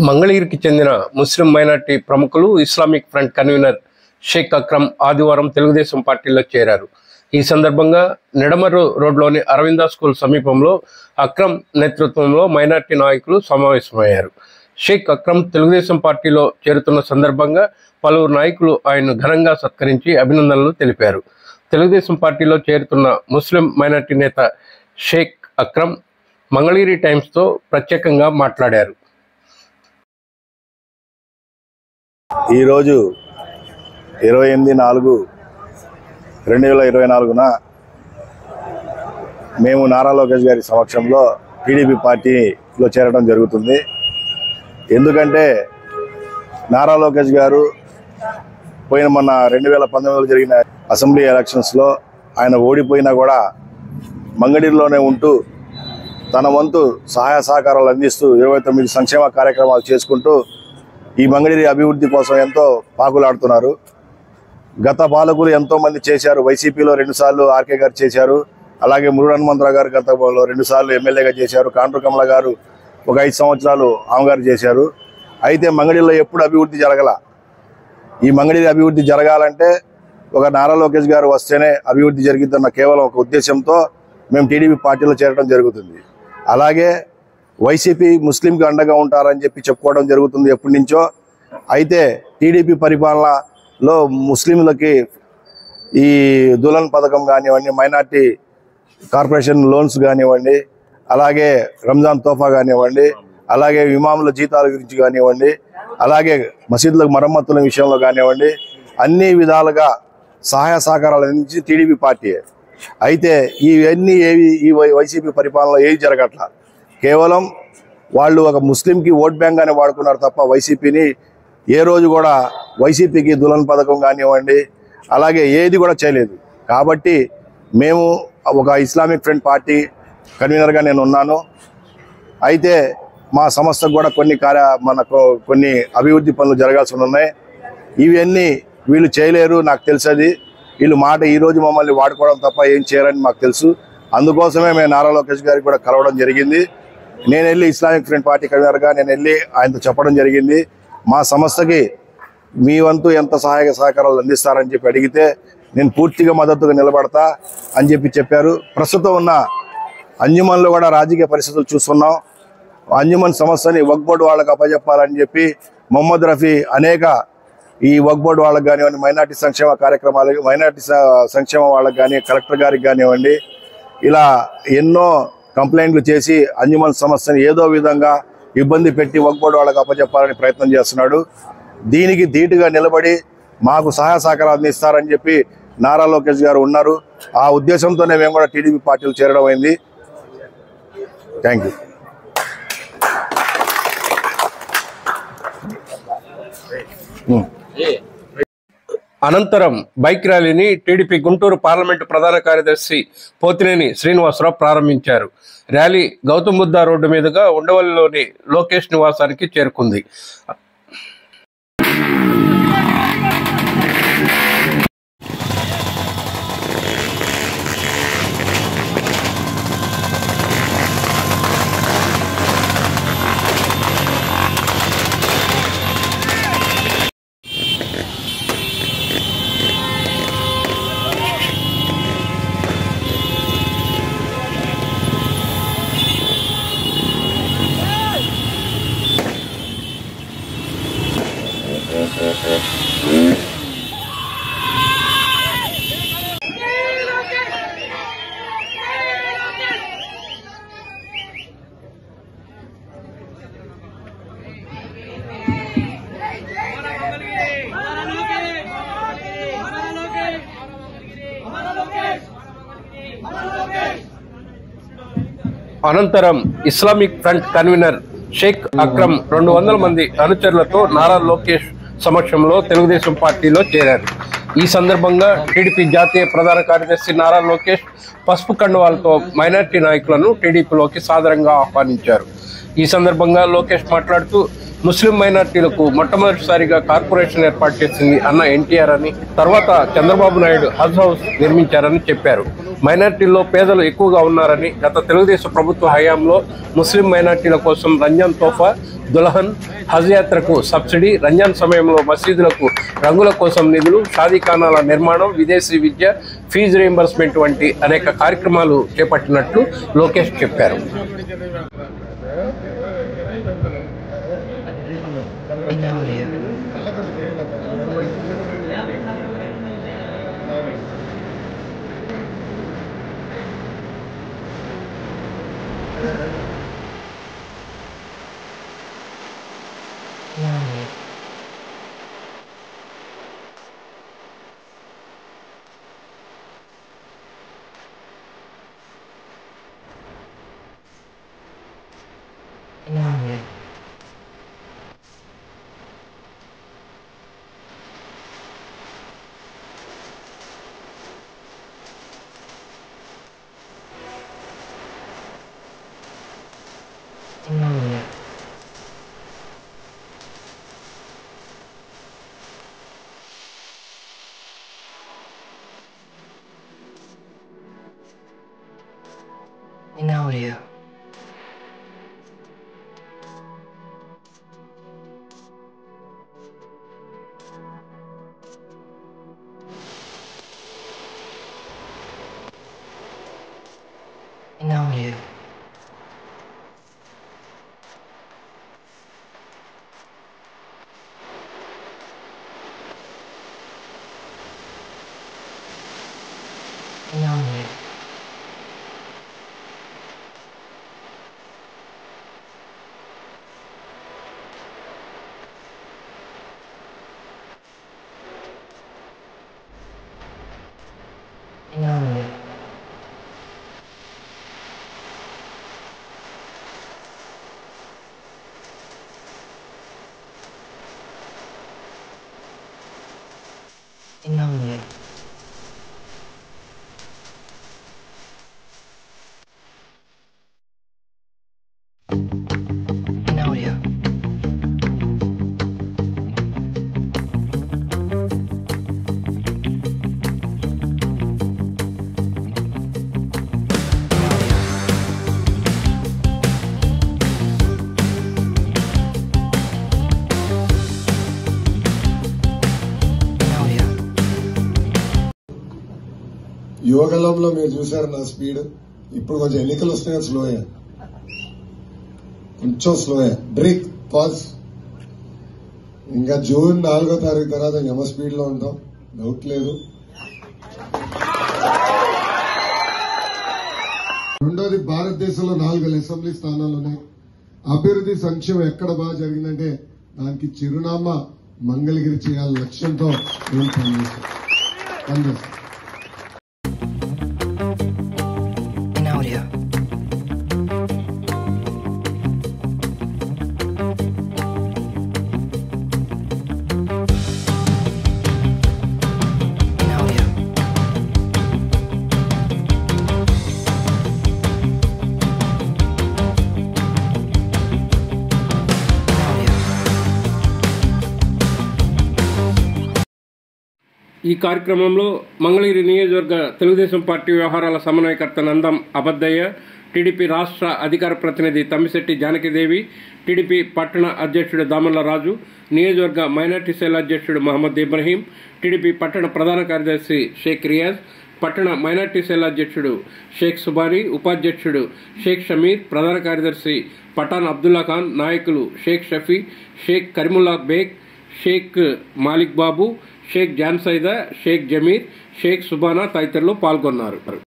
మంగళగిరికి చెందిన ముస్లిం మైనార్టీ ప్రముఖులు Islamic front convener Sheikh Akram ఆదివారం తెలుగుదేశం పార్టీలో చేరారు. ఈ సందర్భంగా నిడమర్రు రోడ్లోని అరవింద స్కూల్ సమీపంలో అక్రమ్ నేతృత్వంలో మైనార్టీ నాయకులు సమావేశమయ్యారు. షేక్ అక్రమ్ తెలుగుదేశం పార్టీలో చేరుతున్న సందర్భంగా పలువురు నాయకులు ఆయన్ను ఘనంగా సత్కరించి అభినందనలు తెలిపారు. తెలుగుదేశం పార్టీలో చేరుతున్న ముస్లిం మైనార్టీ నేత షేక్ అక్రమ్ మంగళగిరి టైమ్స్తో ప్రత్యేకంగా మాట్లాడారు. ఈరోజు 28/4/2024 మేము నారా లోకేష్ గారి సమక్షంలో టీడీపీ పార్టీలో చేరడం జరుగుతుంది. ఎందుకంటే నారా లోకేష్ గారు పోయిన మొన్న 2019లో జరిగిన అసెంబ్లీ ఎలక్షన్స్లో ఆయన ఓడిపోయినా కూడా మంగళగిరిలోనే ఉంటూ తన వంతు సహాయ సహకారాలు అందిస్తూ 29 సంక్షేమ కార్యక్రమాలు చేసుకుంటూ ఈ మంగళగిరి అభివృద్ధి కోసం ఎంతో పాకులాడుతున్నారు. గత పాలకులు ఎంతోమంది చేశారు. వైసీపీలో 2 సార్లు ఆర్కే గారు చేశారు. అలాగే మురుడు హనుమంతరావు గారు గతంలో 2 సార్లు ఎమ్మెల్యేగా చేశారు. కాండ్రు కమల గారు ఒక 5 సంవత్సరాలు ఆమెగారు చేశారు. అయితే మంగళగిరిలో ఎప్పుడు అభివృద్ధి జరగల. ఈ మంగళగిరి అభివృద్ధి జరగాలంటే ఒక నారా లోకేష్ గారు వస్తేనే అభివృద్ధి జరిగిద్దన్న కేవలం ఒక ఉద్దేశంతో మేము టీడీపీ పార్టీలో చేరడం జరుగుతుంది. అలాగే వైసీపీ ముస్లింకి అండగా ఉంటారని చెప్పి చెప్పుకోవడం జరుగుతుంది ఎప్పటి నుంచో. అయితే టీడీపీ పరిపాలనలో ముస్లింలకి ఈ దులన్ పథకం కానివ్వండి, మైనార్టీ కార్పొరేషన్ లోన్స్ కానివ్వండి, అలాగే రంజాన్ తోఫా కానివ్వండి, అలాగే ఇమాముల జీతాల గురించి కానివ్వండి, అలాగే మసీదులకు మరమ్మతుల విషయంలో కానివ్వండి, అన్ని విధాలుగా సహాయ సహకారాలు అందించి టీడీపీ పార్టీ. అయితే ఇవన్నీ ఈ వైసీపీ పరిపాలనలో ఏది జరగట్లా. కేవలం వాళ్ళు ఒక ముస్లింకి ఓట్ బ్యాంక్ అని వాడుకున్నారు తప్ప వైసీపీని ఏ రోజు కూడా వైసీపీకి దులన్ పథకం కానివ్వండి అలాగే ఏది కూడా చేయలేదు. కాబట్టి మేము ఒక ఇస్లామిక్ ఫ్రంట్ పార్టీ కన్వీనర్గా నేను ఉన్నాను. అయితే మా సంస్థకు కూడా మనకు కొన్ని అభివృద్ధి పనులు జరగాల్సి ఉన్నాయి. ఇవన్నీ వీళ్ళు చేయలేరు, నాకు తెలుసది. వీళ్ళు మాట ఈరోజు మమ్మల్ని వాడుకోవడం తప్ప ఏం చేయరని మాకు తెలుసు. అందుకోసమే మేము నారా లోకేష్ గారికి కూడా కలవడం జరిగింది. నేను వెళ్ళి ఇస్లామిక్ ఫ్రంట్ పార్టీ కన్వీనర్గా నేను వెళ్ళి ఆయనతో చెప్పడం జరిగింది. మా సంస్థకి మీ వంతు ఎంత సహాయ సహకారాలు అందిస్తారని చెప్పి అడిగితే నేను పూర్తిగా మద్దతుగా నిలబడతా అని చెప్పారు. ప్రస్తుతం ఉన్న అంజుమన్లో కూడా రాజకీయ పరిస్థితులు చూస్తున్నాం. అంజుమన్ సంస్థని వక్ఫ్ బోర్డు వాళ్ళకి అప్పచెప్పాలని చెప్పి మొహమ్మద్ రఫీ అనేక ఈ వక్ఫ్ బోర్డు వాళ్ళకి కానివ్వండి, మైనార్టీ సంక్షేమ కార్యక్రమాలు, మైనార్టీ సంక్షేమ వాళ్ళకి కానీ, కలెక్టర్ గారికి కానివ్వండి, ఇలా ఎన్నో కంప్లైంట్లు చేసి అంజుమన్ సంస్థని ఏదో విధంగా ఇబ్బంది పెట్టి వక్ఫ్ బోర్డు వాళ్ళకి అప్పచెప్పాలని ప్రయత్నం చేస్తున్నాడు. దీనికి ధీటుగా నిలబడి మాకు సహాయ సహకారాలు అందిస్తారని చెప్పి నారా లోకేష్ గారు ఉన్నారు. ఆ ఉద్దేశంతోనే మేము కూడా టీడీపీ పార్టీలు చేరడం అయింది. Thank you. అనంతరం బైక్ ర్యాలీని టీడీపీ గుంటూరు పార్లమెంటు ప్రధాన కార్యదర్శి పోతినేని శ్రీనివాసరావు ప్రారంభించారు. ర్యాలీ గౌతమ్ బుద్ధ రోడ్డు మీదుగా ఉండవల్లిలోని లోకేష్ నివాసానికి చేరుకుంది. అనంతరం Islamic front convener Sheikh Akram 200 మంది అనుచరులతో నారా లోకేష్ సమక్షంలో తెలుగుదేశం పార్టీలో చేరారు. ఈ సందర్భంగా టీడీపీ జాతీయ ప్రధాన కార్యదర్శి నారా లోకేష్ పసుపు కండువాలతో మైనార్టీ నాయకులను టీడీపీలోకి సాదరంగా ఆహ్వానించారు. ఈ సందర్భంగా లోకేష్ మాట్లాడుతూ ముస్లిం మైనార్టీలకు మొట్టమొదటిసారిగా కార్పొరేషన్ ఏర్పాటు చేసింది అన్న ఎన్టీఆర్ అని, తర్వాత చంద్రబాబు నాయుడు హజ్ హౌస్ నిర్మించారని చెప్పారు. మైనార్టీల్లో పేదలు ఎక్కువగా ఉన్నారని, గత తెలుగుదేశం ప్రభుత్వ హయాంలో ముస్లిం మైనార్టీల కోసం రంజాన్ తోఫా, దుల్హన్, హజ్ యాత్రకు సబ్సిడీ, రంజాన్ సమయంలో మసీదులకు రంగుల కోసం నిధులు, షాదీఖానాల నిర్మాణం, విదేశీ విద్య, ఫీజు రీయింబర్స్మెంట్ వంటి అనేక కార్యక్రమాలు చేపట్టినట్లు లోకేష్ చెప్పారు. In audio. In audio. In audio. In audio. In audio. In audio. యువగలంలో మీరు చూసారు నా స్పీడ్. ఇప్పుడు కొంచెం ఎన్నికలు వస్తున్నాయి, స్లో అయ్యా, కొంచెం స్లో అయ్యా. Break, pause. ఇంకా జూన్ 4వ తారీఖు తర్వాత యమ స్పీడ్ లో ఉంటాం, డౌట్ లేదు. రెండోది, భారతదేశంలో 4 అసెంబ్లీ స్థానాలు ఉన్నాయి. అభివృద్ధి సంక్షేమం ఎక్కడ బాగా జరిగిందంటే దానికి చిరునామా మంగళగిరి చేయాల లక్ష్యంతో మేము పనిచేస్తాం. In audio. In audio. ఈ కార్యక్రమంలో మంగళగిరి నియోజకవర్గ తెలుగుదేశం పార్టీ వ్యవహారాల సమన్వయకర్త నందం అబద్దయ్య, టీడీపీ రాష్ట్ర అధికార ప్రతినిధి తమ్మిశెట్టి జానకిదేవి, టీడీపీ పట్టణ అధ్యక్షుడు దామల్ల రాజు, నియోజకవర్గ మైనార్టీ సెల్ అధ్యక్షుడు మహమ్మద్ ఇబ్రహీం, టీడీపీ పట్టణ ప్రధాన కార్యదర్శి షేక్ రియాజ్, పట్టణ మైనార్టీ సెల్ అధ్యక్షుడు షేక్ సుబారి, ఉపాధ్యక్షుడు షేక్ షమీర్, ప్రధాన కార్యదర్శి పఠాన్ అబ్దుల్లా ఖాన్, నాయకులు షేక్ షఫీ, షేక్ కరీముల్లా బేగ్, షేక్ మాలిక్ బాబు, షేక్ జాన్సైదా, షేక్ జమీర్, షేక్ సుబానా తదితరులు పాల్గొన్నారు.